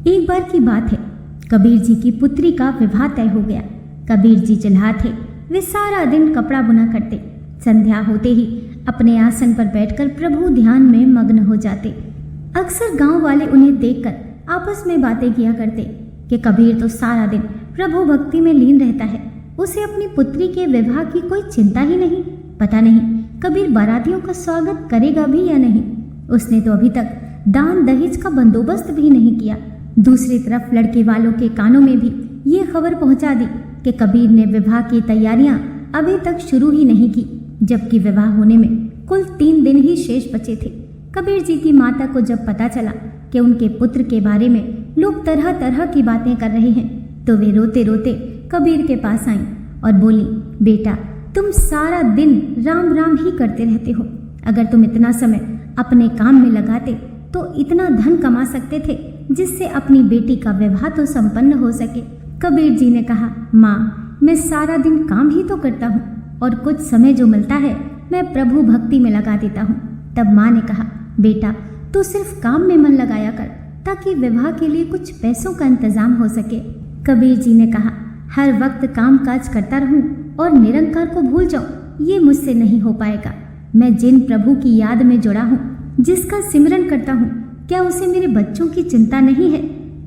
एक बार की बात है, कबीर जी की पुत्री का विवाह तय हो गया। कबीर जी चुल्हा थे, वे सारा दिन कपड़ा बुना करते। संध्या होते ही अपने आसन पर बैठकर प्रभु ध्यान में मग्न हो जाते। अक्सर गांव वाले उन्हें देखकर आपस में बातें किया करते कि कबीर तो सारा दिन प्रभु भक्ति में लीन रहता है, उसे अपनी पुत्री के विवाह की कोई चिंता ही नहीं। पता नहीं कबीर बारातियों का स्वागत करेगा भी या नहीं। उसने तो अभी तक दान दहेज का बंदोबस्त भी नहीं किया। दूसरी तरफ लड़के वालों के कानों में भी ये खबर पहुंचा दी कि कबीर ने विवाह की तैयारियां अभी तक शुरू ही नहीं की, जबकि विवाह होने में कुल 3 दिन ही शेष बचे थे। कबीर जी की माता को जब पता चला कि उनके पुत्र के बारे में लोग तरह तरह की बातें कर रहे हैं, तो वे रोते रोते कबीर के पास आईं और बोली, बेटा तुम सारा दिन राम राम ही करते रहते हो। अगर तुम इतना समय अपने काम में लगाते तो इतना धन कमा सकते थे जिससे अपनी बेटी का विवाह तो संपन्न हो सके। कबीर जी ने कहा, माँ मैं सारा दिन काम ही तो करता हूँ और कुछ समय जो मिलता है मैं प्रभु भक्ति में लगा देता हूँ। तब माँ ने कहा, बेटा तू सिर्फ काम में मन लगाया कर ताकि विवाह के लिए कुछ पैसों का इंतजाम हो सके। कबीर जी ने कहा, हर वक्त काम काज करता रहूं और निरंकार को भूल जाऊं, ये मुझसे नहीं हो पाएगा। मैं जिन प्रभु की याद में जुड़ा हूँ, जिसका सिमरन करता हूँ, क्या उसे मेरे बच्चों की चिंता नहीं है?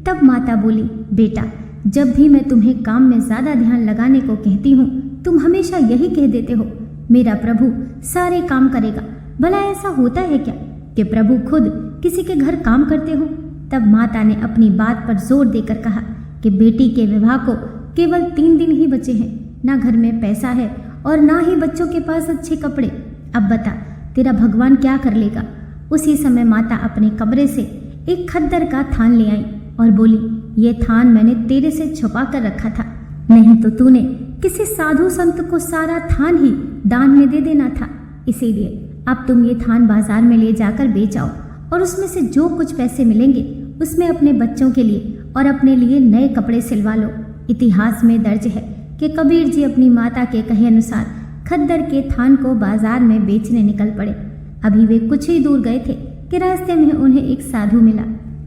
तब माता बोली, बेटा जब भी मैं तुम्हें काम में ज्यादा ध्यान लगाने को कहती हूँ, तुम हमेशा यही कह देते हो, मेरा प्रभु सारे काम करेगा। भला ऐसा होता है क्या कि प्रभु खुद किसी के घर काम करते हो? तब माता ने अपनी बात पर जोर देकर कहा कि बेटी के विवाह को केवल 3 दिन ही बचे हैं, ना घर में पैसा है और ना ही बच्चों के पास अच्छे कपड़े। अब बता तेरा भगवान क्या कर लेगा? उसी समय माता अपने कमरे से एक खद्दर का थान ले आई और बोली, ये थान मैंने तेरे से छुपा कर रखा था, नहीं तो तूने किसी साधु संत को सारा थान ही दान में दे देना था। इसीलिए अब तुम ये थान बाजार में ले जाकर बेच आओ और उसमें से जो कुछ पैसे मिलेंगे उसमें अपने बच्चों के लिए और अपने लिए नए कपड़े सिलवा लो। इतिहास में दर्ज है कि कबीर जी अपनी माता के कहे अनुसार खद्दर के थान को बाजार में बेचने निकल पड़े। अभी वे कुछ ही दूर गए थे कि रास्ते में उन्हें एक साधु मिला।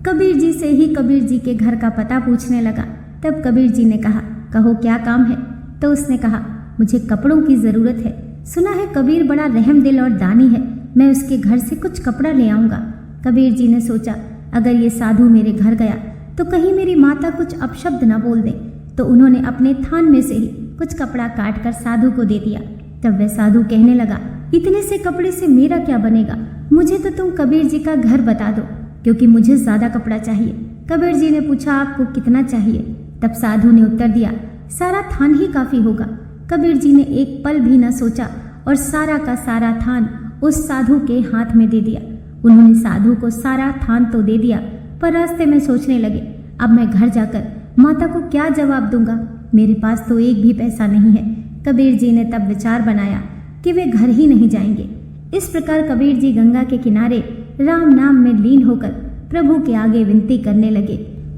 कबीर जी से ही कबीर जी के घर का पता पूछने लगा। तब कबीर जी ने कहा, कहो क्या काम है? तो उसने कहा, मुझे कपड़ों की जरूरत है। सुना है कबीर बड़ा रहम दिल और दानी है, मैं उसके घर से कुछ कपड़ा ले आऊंगा। कबीर जी ने सोचा, अगर ये साधु मेरे घर गया तो कहीं मेरी माता कुछ अपशब्द न बोल दे। तो उन्होंने अपने थान में से ही कुछ कपड़ा काट कर साधु को दे दिया। तब वह साधु कहने लगा, इतने से कपड़े से मेरा क्या बनेगा? मुझे तो तुम कबीर जी का घर बता दो, क्योंकि मुझे ज्यादा कपड़ा चाहिए। कबीर जी ने पूछा, आपको कितना चाहिए? तब साधु ने उत्तर दिया, सारा थान ही काफी होगा। कबीर जी ने एक पल भी न सोचा और सारा का सारा थान उस साधु के हाथ में दे दिया। उन्होंने साधु को सारा थान तो दे दिया, पर रास्ते में सोचने लगे, अब मैं घर जाकर माता को क्या जवाब दूंगा? मेरे पास तो एक भी पैसा नहीं है। कबीर जी ने तब विचार बनाया कि वे घर ही नहीं जाएंगे। इस प्रकार कबीर जी गंगा के किनारे राम नाम में लीन होकर प्रभु के आगे विनती करने लगे,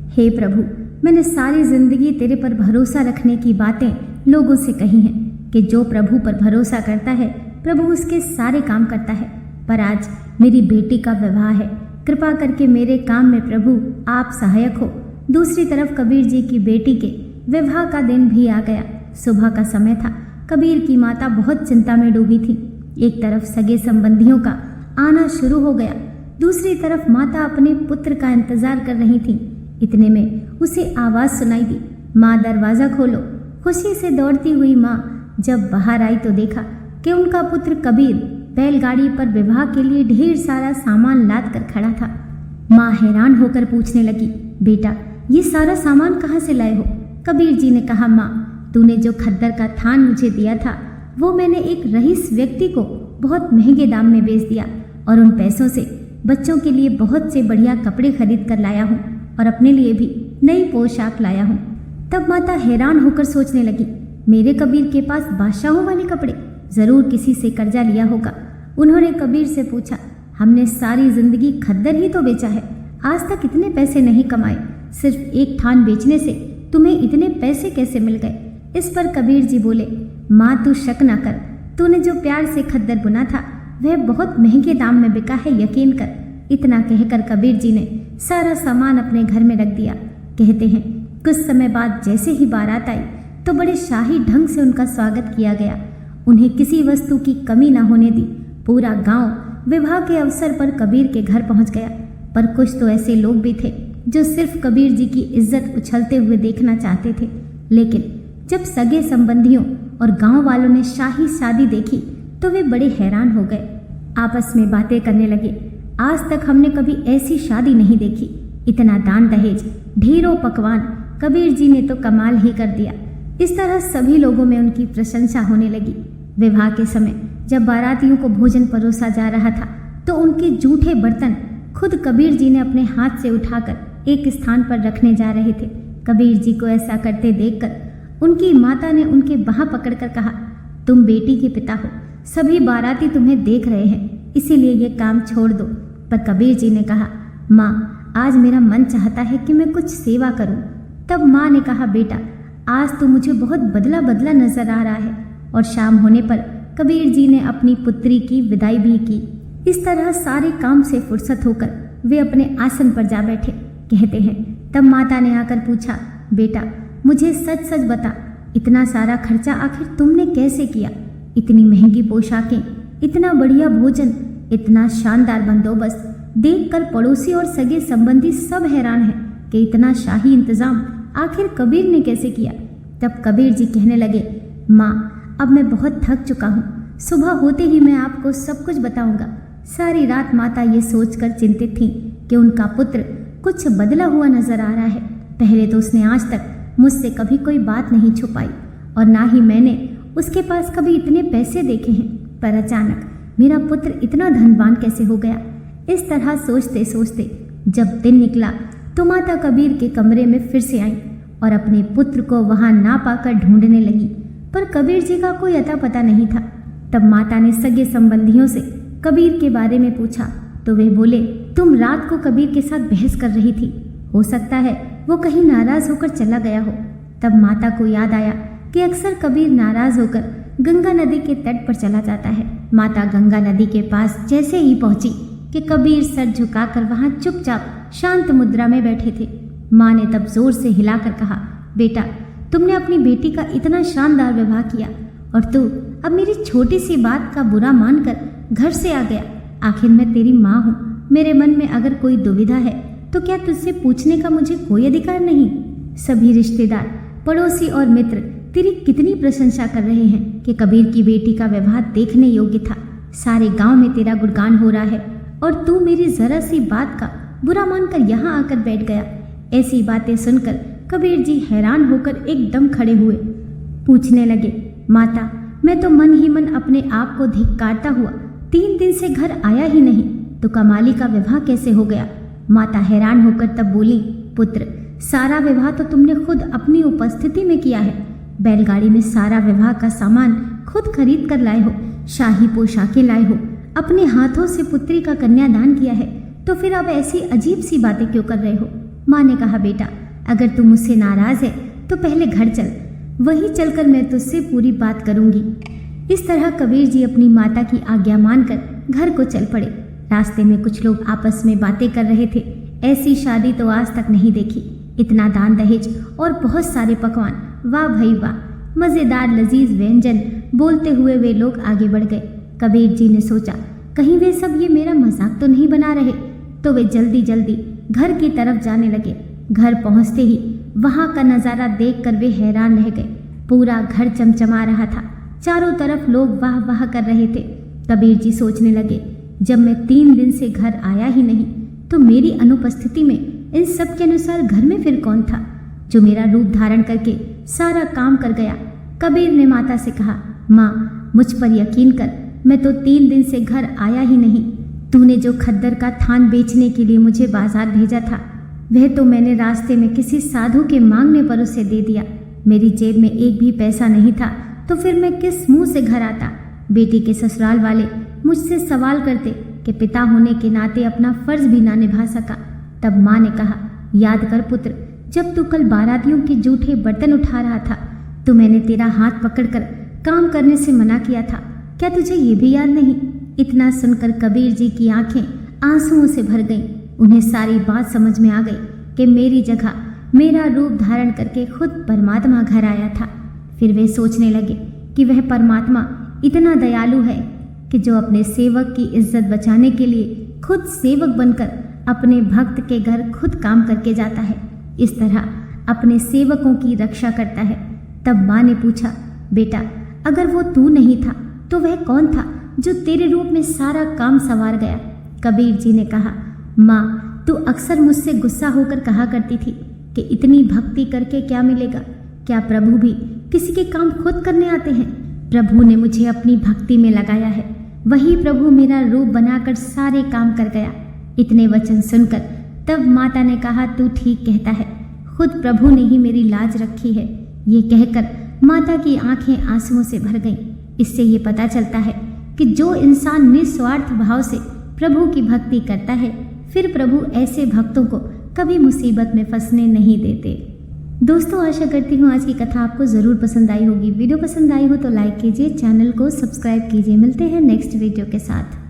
हे प्रभु, मैंने सारी जिंदगी तेरे पर भरोसा रखने की बातें लोगों से कही हैं कि जो प्रभु पर भरोसा करता है प्रभु उसके सारे काम करता है। पर आज मेरी बेटी का विवाह है, कृपा करके मेरे काम में प्रभु आप सहायक हो। दूसरी तरफ कबीर जी की बेटी के विवाह का दिन भी आ गया। सुबह का समय था। कबीर की माता बहुत चिंता में डूबी थी। एक तरफ सगे संबंधियों का आना शुरू हो गया, दूसरी तरफ माता अपने पुत्र का इंतजार कर रही थी। इतने में उसे आवाज सुनाई दी, माँ दरवाजा खोलो। खुशी से दौड़ती हुई माँ जब बाहर आई तो देखा कि उनका पुत्र कबीर बैलगाड़ी पर विवाह के लिए ढेर सारा सामान लाद कर खड़ा था। माँ हैरान होकर पूछने लगी, बेटा ये सारा सामान कहाँ से लाए हो? कबीर जी ने कहा, माँ तूने जो खद्दर का थान मुझे दिया था वो मैंने एक रईस व्यक्ति को बहुत महंगे दाम में बेच दिया और उन पैसों से बच्चों के लिए बहुत से बढ़िया कपड़े खरीद कर लाया हूँ और अपने लिए भी नई पोशाक लाया हूँ। तब माता हैरान होकर सोचने लगी, मेरे कबीर के पास बादशाहों वाले कपड़े, जरूर किसी से कर्जा लिया होगा। उन्होंने कबीर से पूछा, हमने सारी जिंदगी खद्दर ही तो बेचा है, आज तक इतने पैसे नहीं कमाए, सिर्फ एक थान बेचने से तुम्हें इतने पैसे कैसे मिल गए? इस पर कबीर जी बोले, माँ तू शक ना कर, तूने जो प्यार से खद्दर बुना था वह बहुत महंगे दाम में बिका है, यकीन कर। इतना कहकर कबीर जी ने सारा सामान अपने घर में रख दिया। कहते हैं कुछ समय बाद जैसे ही बारात आई तो बड़े शाही ढंग से उनका स्वागत किया गया। उन्हें किसी वस्तु की कमी न होने दी। पूरा गांव विवाह के अवसर पर कबीर के घर पहुंच गया। पर कुछ तो ऐसे लोग भी थे जो सिर्फ कबीर जी की इज्जत उछलते हुए देखना चाहते थे। लेकिन जब सगे संबंधियों और गांव वालों ने शाही शादी देखी तो वे बड़े हैरान हो गए। आपस में बातें करने लगे, आज तक हमने कभी ऐसी शादी नहीं देखी। इतना दान दहेज, ढेरों पकवान, कबीर जी ने तो कमाल ही कर दिया। इस तरह सभी लोगों में उनकी प्रशंसा होने लगी। विवाह के समय जब बारातियों को भोजन परोसा जा रहा था तो उनके जूठे बर्तन खुद कबीर जी ने अपने हाथ से उठाकर एक स्थान पर रखने जा रहे थे। कबीर जी को ऐसा करते देखकर उनकी माता ने उनके बाह पकड़कर कहा, तुम बेटी के पिता हो, सभी बाराती तुम्हें देख रहे हैं, इसीलिए ये काम छोड़ दो। पर कबीर जी ने कहा, माँ आज मेरा मन चाहता है कि मैं कुछ सेवा करूं। तब माँ ने कहा, बेटा आज तो मुझे बहुत बदला बदला नजर आ रहा है। और शाम होने पर कबीर जी ने अपनी पुत्री की विदाई भी की। इस तरह सारे काम से फुर्सत होकर वे अपने आसन पर जा बैठे। कहते हैं तब माता ने आकर पूछा, बेटा मुझे सच सच बता, इतना सारा खर्चा आखिर तुमने कैसे किया? इतनी महंगी पोशाकें, इतना बढ़िया भोजन, इतना शानदार बंदोबस्त देखकर पड़ोसी और सगे संबंधी सब हैरान हैं कि इतना शाही इंतजाम आखिर कबीर ने कैसे किया। तब कबीर जी कहने लगे, माँ अब मैं बहुत थक चुका हूँ, सुबह होते ही मैं आपको सब कुछ बताऊंगा। सारी रात माता ये सोचकर चिंतित थी कि उनका पुत्र कुछ बदला हुआ नजर आ रहा है। पहले तो उसने आज तक मुझसे कभी कोई बात नहीं छुपाई और ना ही मैंने उसके पास कभी इतने पैसे देखे हैं, पर अचानक मेरा पुत्र इतना धनवान कैसे हो गया। इस तरह सोचते सोचते जब दिन निकला तो माता कबीर के कमरे में फिर से आई और अपने पुत्र को वहां ना पाकर ढूंढने लगी, पर कबीर जी का कोई अता पता नहीं था। तब माता ने सगे संबंधियों से कबीर के बारे में पूछा तो वे बोले, तुम रात को कबीर के साथ बहस कर रही थी, हो सकता है वो कहीं नाराज होकर चला गया हो। तब माता को याद आया कि अक्सर कबीर नाराज होकर गंगा नदी के तट पर चला जाता है। माता गंगा नदी के पास जैसे ही पहुंची कि कबीर सर झुकाकर वहां चुपचाप शांत मुद्रा में बैठे थे। माँ ने तब जोर से हिलाकर कहा, बेटा तुमने अपनी बेटी का इतना शानदार विवाह किया और तू अब मेरी छोटी सी बात का बुरा मानकर घर से आ गया। आखिर मैं तेरी माँ हूँ, मेरे मन में अगर कोई दुविधा है तो क्या तुझसे पूछने का मुझे कोई अधिकार नहीं? सभी रिश्तेदार, पड़ोसी और मित्र तेरी कितनी प्रशंसा कर रहे हैं कि कबीर की बेटी का विवाह देखने योग्य था। सारे गांव में तेरा गुणगान हो रहा है और तू मेरी जरा सी बात का बुरा मानकर यहाँ आकर बैठ गया। ऐसी बातें सुनकर कबीर जी हैरान होकर एकदम खड़े हुए। पूछने लगे, माता मैं तो मन ही मन अपने आप को धिक्कारता हुआ 3 दिन से घर आया ही नहीं, तो कमाली का विवाह कैसे हो गया? माता हैरान होकर तब बोली, पुत्र सारा विवाह तो तुमने खुद अपनी उपस्थिति में किया है। बैलगाड़ी में सारा विवाह का सामान खुद खरीद कर लाए हो, शाही पोशाकें लाए हो, अपने हाथों से पुत्री का कन्यादान किया है, तो फिर अब ऐसी अजीब सी बातें क्यों कर रहे हो? माँ ने कहा, बेटा अगर तुम मुझसे नाराज है तो पहले घर चल, वहीं चलकर मैं तुझसे पूरी बात करूंगी। इस तरह कबीर जी अपनी माता की आज्ञा मानकर घर को चल पड़े। रास्ते में कुछ लोग आपस में बातें कर रहे थे, ऐसी शादी तो आज तक नहीं देखी, इतना दान दहेज और बहुत सारे पकवान, वाह भाई वाह, मज़ेदार लजीज व्यंजन बोलते हुए वे लोग आगे बढ़ गए। कबीर जी ने सोचा कहीं वे सब ये मेरा मजाक तो नहीं बना रहे, तो वे जल्दी जल्दी घर की तरफ जाने लगे। घर पहुंचते ही वहां का नज़ारा देखकर वे हैरान रह गए। पूरा घर चमचमा रहा था, चारों तरफ लोग वाह वाह कर रहे थे। कबीर जी सोचने लगे, जब मैं 3 दिन से घर आया ही नहीं तो मेरी अनुपस्थिति में इन सब के अनुसार घर में फिर कौन था जो मेरा रूप धारण करके सारा काम कर गया? कबीर ने माता से कहा, माँ मुझ पर यकीन कर, मैं तो 3 दिन से घर आया ही नहीं। तूने जो खद्दर का थान बेचने के लिए मुझे बाजार भेजा था वह तो मैंने रास्ते में किसी साधु के मांगने पर उसे दे दिया। मेरी जेब में एक भी पैसा नहीं था, तो फिर मैं किस मुंह से घर आता? बेटी के ससुराल वाले मुझसे सवाल करते कि पिता होने के नाते अपना फर्ज भी ना निभा सका। तब माँ ने कहा, याद कर पुत्र, जब तू कल बारातियों के जूठे बर्तन उठा रहा था तो मैंने तेरा हाथ पकड़कर काम करने से मना किया था, क्या तुझे ये भी याद नहीं? इतना सुनकर कबीर जी की आंखें आंसुओं से भर गईं। उन्हें सारी बात समझ में आ गई कि मेरी जगह मेरा रूप धारण करके खुद परमात्मा घर आया था। फिर वे सोचने लगे कि वह परमात्मा इतना दयालु है कि जो अपने सेवक की इज्जत बचाने के लिए खुद सेवक बनकर अपने भक्त के घर खुद काम करके जाता है, इस तरह अपने सेवकों की रक्षा करता है। तब माँ ने पूछा, बेटा अगर वो तू नहीं था तो वह कौन था जो तेरे रूप में सारा काम संवार गया? कबीर जी ने कहा, माँ तू अक्सर मुझसे गुस्सा होकर कहा करती थी कि इतनी भक्ति करके क्या मिलेगा? क्या प्रभु भी किसी के काम खुद करने आते हैं? प्रभु ने मुझे अपनी भक्ति में लगाया है, वही प्रभु मेरा रूप बनाकर सारे काम कर गया। इतने वचन सुनकर तब माता ने कहा, तू ठीक कहता है, खुद प्रभु ने ही मेरी लाज रखी है। ये कहकर माता की आंखें आंसुओं से भर गईं। इससे ये पता चलता है कि जो इंसान निस्वार्थ भाव से प्रभु की भक्ति करता है, फिर प्रभु ऐसे भक्तों को कभी मुसीबत में फंसने नहीं देते। दोस्तों, आशा करती हूँ आज की कथा आपको ज़रूर पसंद आई होगी। वीडियो पसंद आई हो तो लाइक कीजिए, चैनल को सब्सक्राइब कीजिए। मिलते हैं नेक्स्ट वीडियो के साथ।